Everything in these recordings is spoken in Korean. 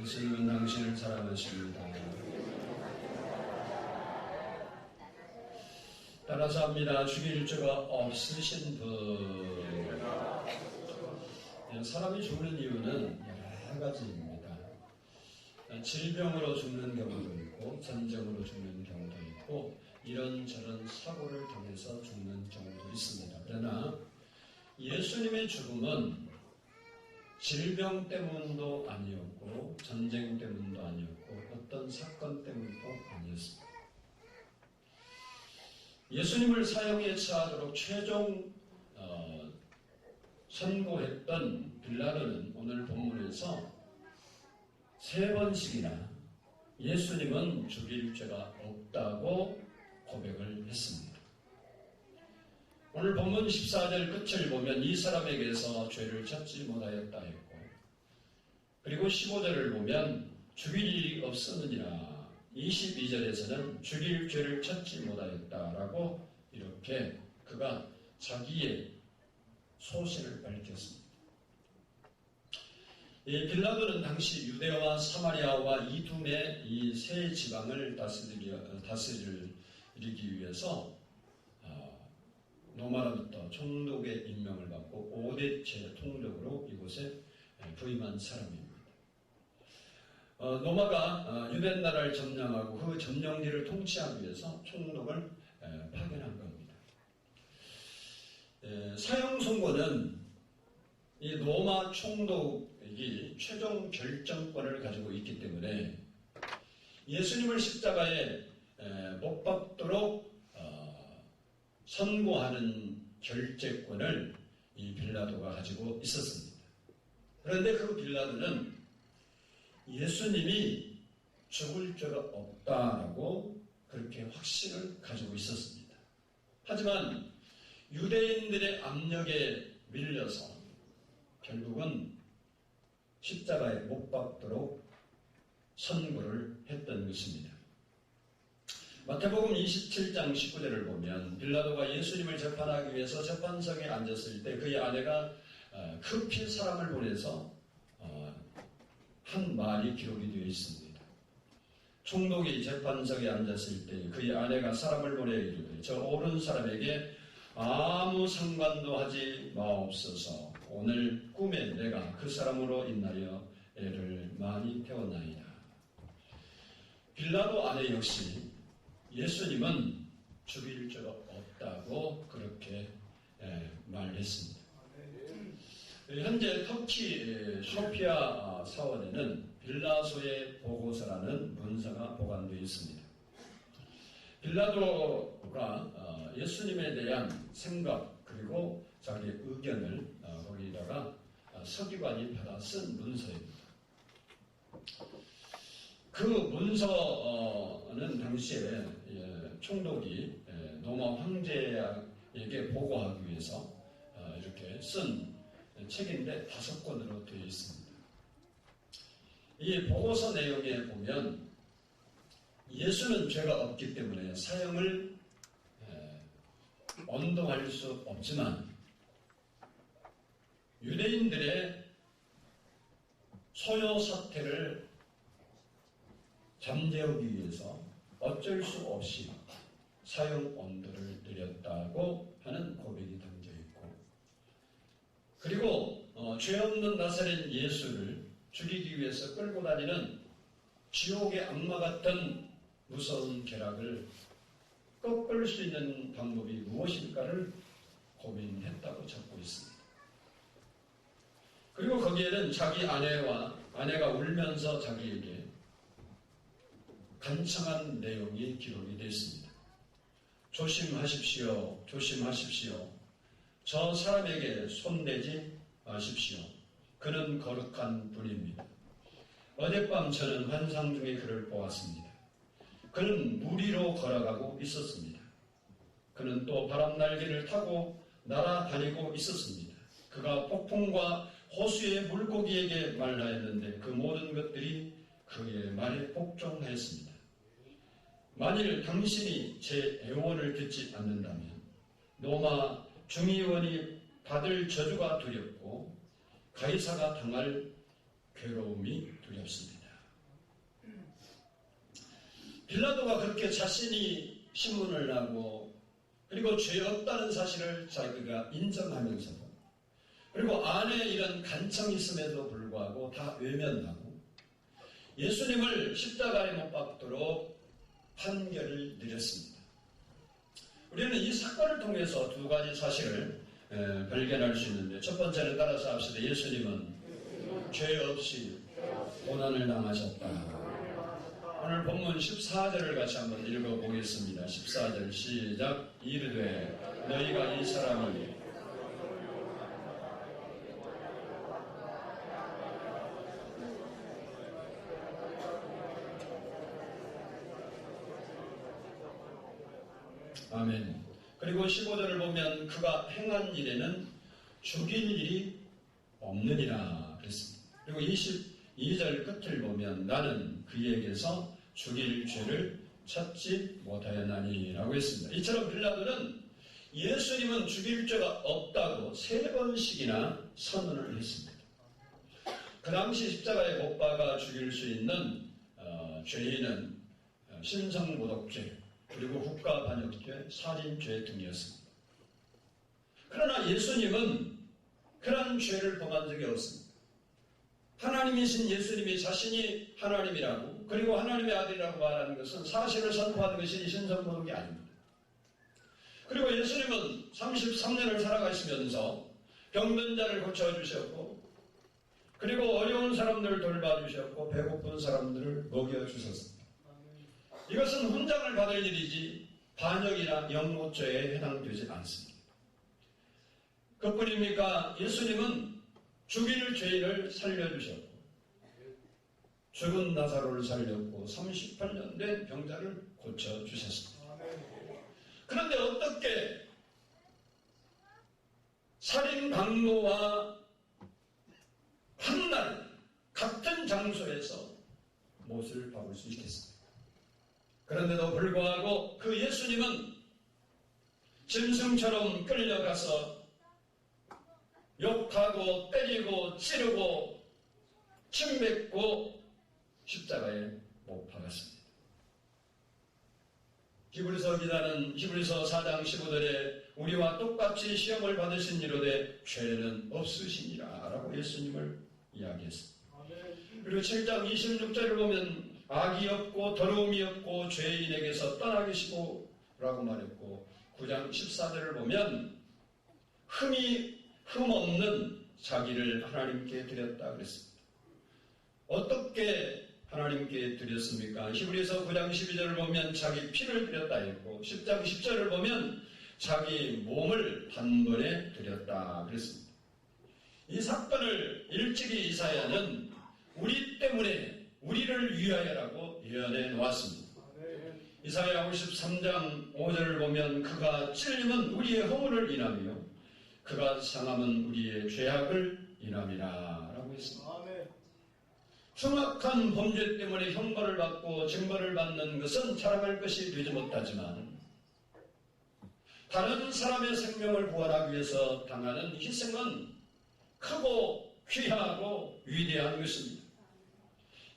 예수님은 당신을 사랑하십니다. 따라서 합니다. 죽일 죄가 없으신 분. 사람이 죽는 이유는 여러 가지입니다. 질병으로 죽는 경우도 있고, 전쟁으로 죽는 경우도 있고, 이런저런 사고를 통해서 죽는 경우도 있습니다. 그러나 예수님의 죽음은 질병 때문도 아니었고, 전쟁 때문도 아니었고, 어떤 사건 때문도 아니었습니다. 예수님을 사형에 처하도록 최종 선고했던 빌라도는 오늘 본문에서 3번씩이나 예수님은 죽일 죄가 없다고 고백을 했습니다. 오늘 본문 14절 끝을 보면 이 사람에게서 죄를 찾지 못하였다 했고, 그리고 15절을 보면 죽일 일이 없었느니라, 22절에서는 죽일 죄를 찾지 못하였다라고 이렇게 그가 자기의 소신을 밝혔습니다. 빌라도는 당시 유대와 사마리아와 이두메 이 세 지방을 다스리기 위해서 로마로부터 총독의 임명을 받고 5대째 통독으로 이곳에 부임한 사람입니다. 로마가 유대 나라를 점령하고 그 점령지를 통치하기 위해서 총독을 파견한 겁니다. 사형 선고는 이 로마 총독이 최종 결정권을 가지고 있기 때문에 예수님을 십자가에 못 박도록 선고하는 결재권을 이 빌라도가 가지고 있었습니다. 그런데 그 빌라도는 예수님이 죽을 죄가 없다라고 그렇게 확신을 가지고 있었습니다. 하지만 유대인들의 압력에 밀려서 결국은 십자가에 못 박도록 선고를 했던 것입니다. 마태복음 27장 19절을 보면 빌라도가 예수님을 재판하기 위해서 재판석에 앉았을 때 그의 아내가 급히 사람을 보내서 한 말이 기록이 되어 있습니다. 총독이 재판석에 앉았을 때 그의 아내가 사람을 보내 이르되 저 오른 사람에게 아무 상관도 하지 마옵소서. 오늘 꿈에 내가 그 사람으로 인하여 애를 많이 태웠나이다. 빌라도 아내 역시 예수님은 죽일 죄가 없다고 그렇게 말했습니다. 현재 터키 소피아 사원에는 빌라도의 보고서라는 문서가 보관되어 있습니다. 빌라도가 예수님에 대한 생각 그리고 자기의 의견을 거기다가 서기관이 받아 쓴 문서입니다. 그 문서는 당시에 총독이 로마 황제에게 보고하기 위해서 이렇게 쓴 책인데 5권으로 되어 있습니다. 이 보고서 내용에 보면 예수는 죄가 없기 때문에 사형을 언도할 수 없지만 유대인들의 소요 사태를 잠재우기 위해서 어쩔 수 없이 사형 언도를 내렸다고 하는 고백이 담겨 있고, 그리고 죄 없는 나사렛 예수를 죽이기 위해서 끌고 다니는 지옥의 악마 같은 무서운 계략을 꺾을 수 있는 방법이 무엇일까를 고민했다고 적고 있습니다. 그리고 거기에는 자기 아내가 울면서 자기에게 간청한 내용이 기록이 되어 있습니다. 조심하십시오. 조심하십시오. 저 사람에게 손대지 마십시오. 그는 거룩한 분입니다. 어젯밤 저는 환상 중에 그를 보았습니다. 그는 물 위로 걸어가고 있었습니다. 그는 또 바람 날개를 타고 날아다니고 있었습니다. 그가 폭풍과 호수의 물고기에게 말하였는데 그 모든 것들이 그의 말에 복종하였습니다. 만일 당신이 제 애원을 듣지 않는다면 로마 중의원이 받을 저주가 두렵고 가이사가 당할 괴로움이 두렵습니다. 빌라도가 그렇게 자신이 신문을 나고 그리고 죄 없다는 사실을 자기가 인정하면서도 그리고 안에 이런 간청이 있음에도 불구하고 다 외면하고 예수님을 십자가에 못 박도록 판결을 내렸습니다. 우리는 이 사건을 통해서 두 가지 사실을 발견할 수 있는데, 첫 번째는 따라서 합시다. 예수님은 죄 없이 고난을 당하셨다. 오늘 본문 14절을 같이 한번 읽어보겠습니다. 14절 시작. 이르되 너희가 이 사람을 아멘. 그리고 15절을 보면 그가 행한 일에는 죽일 일이 없느니라 그랬습니다. 그리고 22절 끝을 보면 나는 그에게서 죽일 죄를 찾지 못하였나니 라고 했습니다. 이처럼 빌라도는 예수님은 죽일 죄가 없다고 3번씩이나 선언을 했습니다. 그 당시 십자가에 못 박아 죽일 수 있는 죄인은 신성모독죄, 그리고 국가반역죄, 살인죄 등이었습니다. 그러나 예수님은 그런 죄를 범한 적이 없습니다. 하나님이신 예수님이 자신이 하나님이라고 그리고 하나님의 아들이라고 말하는 것은 사실을 선포하는 것이 신성모독이 아닙니다. 그리고 예수님은 33년을 살아가시면서 병든 자를 고쳐주셨고 그리고 어려운 사람들을 돌봐주셨고 배고픈 사람들을 먹여주셨습니다. 이것은 훈장을 받을 일이지 반역이나 영모죄에 해당되지 않습니다. 그뿐입니까? 예수님은 죽일 죄인을 살려주셨고 죽은 나사로를 살렸고 38년 된 병자를 고쳐주셨습니다. 그런데 어떻게 살인 강도와 한날 같은 장소에서 못을 박을 수 있겠습니까? 그런데도 불구하고 그 예수님은 짐승처럼 끌려가서 욕하고 때리고 찌르고 침뱉고 십자가에 못 박았습니다. 히브리서 기자는 히브리서 4장 15절에 우리와 똑같이 시험을 받으신 이로되 죄는 없으시니라 라고 예수님을 이야기했습니다. 그리고 7장 26절을 보면 악이 없고 더러움이 없고 죄인에게서 떠나 계시고 라고 말했고 9장 14절을 보면 흠 없는 자기를 하나님께 드렸다 그랬습니다. 어떻게 하나님께 드렸습니까? 히브리서 9장 12절을 보면 자기 피를 드렸다 했고 10장 10절을 보면 자기 몸을 단번에 드렸다 그랬습니다. 이 사건을 일찍이 이사야는 우리 때문에 우리를 위하여라고 예언해 놓았습니다. 이사야 53장 5절을 보면 그가 찔림은 우리의 허물을 인하며 그가 상함은 우리의 죄악을 인함이라 라고 했습니다. 흉악한 범죄 때문에 형벌을 받고 징벌을 받는 것은 자랑할 것이 되지 못하지만 다른 사람의 생명을 구원하기 위해서 당하는 희생은 크고 귀하고 위대한 것입니다.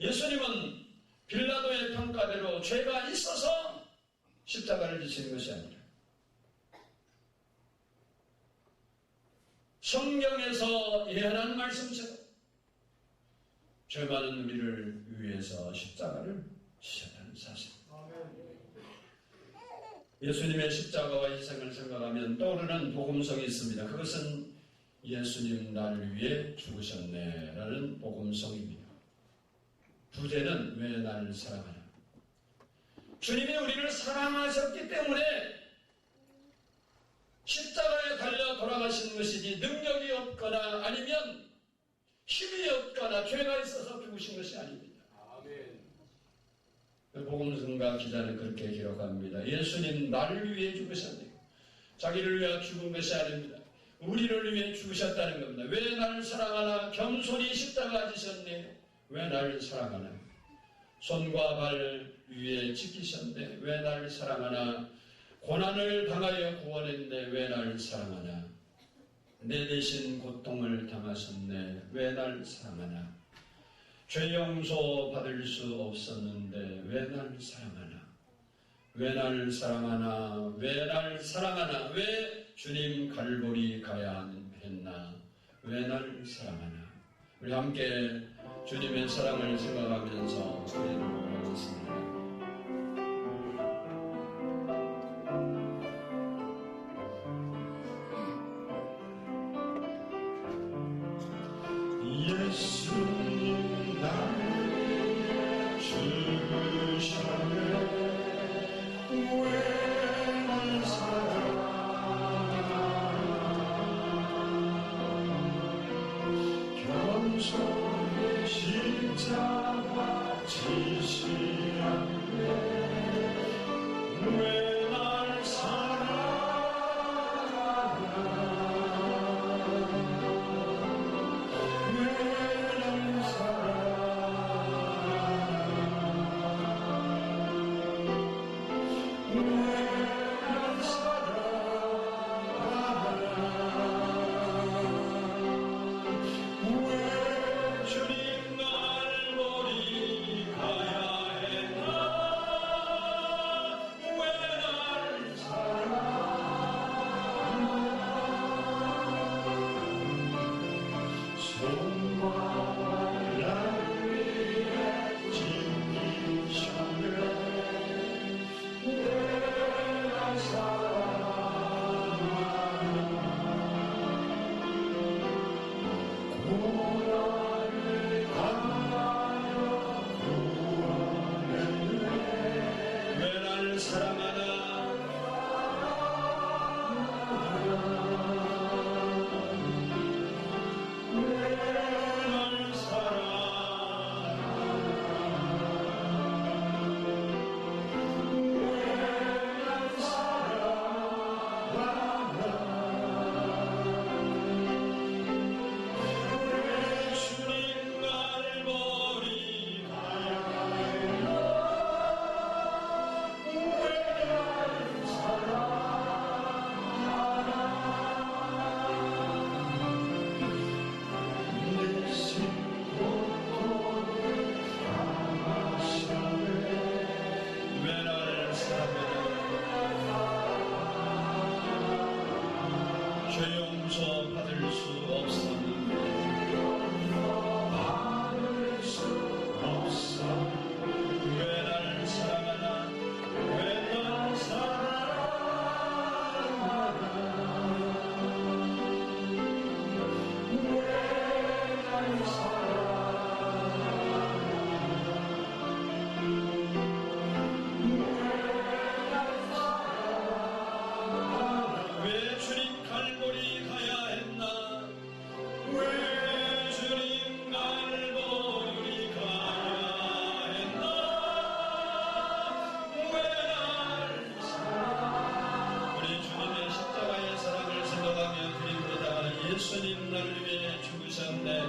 예수님은 빌라도의 평가대로 죄가 있어서 십자가를 지시는 것이 아니라 성경에서 예언한 말씀처럼 죄 많은 우리를 위해서 십자가를 지셨다는 사실. 예수님의 십자가와 희생을 생각하면 떠오르는 복음성이 있습니다. 그것은 예수님 나를 위해 죽으셨네 라는 복음성입니다. 부제는 왜 나를 사랑하냐? 주님이 우리를 사랑하셨기 때문에 십자가에 달려 돌아가신 것이지 능력이 없거나 아니면 힘이 없거나 죄가 있어서 죽으신 것이 아닙니다. 복음성가 기자는 그렇게 기록합니다. 예수님 나를 위해 죽으셨네요. 자기를 위해 죽은 것이 아닙니다. 우리를 위해 죽으셨다는 겁니다. 왜 나를 사랑하나? 겸손히 십자가 지셨네. 왜 나를 사랑하나? 손과 발 위에 지키셨네. 왜 나를 사랑하나? 고난을 당하여 구원했네. 왜 나를 사랑하나? 내 대신 고통을 당하셨네. 왜 나를 사랑하나? 죄 용서 받을 수 없었는데 왜 날 사랑하나? 왜 날 사랑하나? 왜 날 사랑하나? 왜 주님 갈보리 가야 했나? 왜 날 사랑하나? 우리 함께 주님의 사랑을 생각하면서 기도하겠습니다. 예수님 나를 위해 죽으셨네. 왜 날 사랑하나? 겸손히 십자가 지시었네. 왜 날 사랑하나? 예수님 나를 위해 죽으셨네.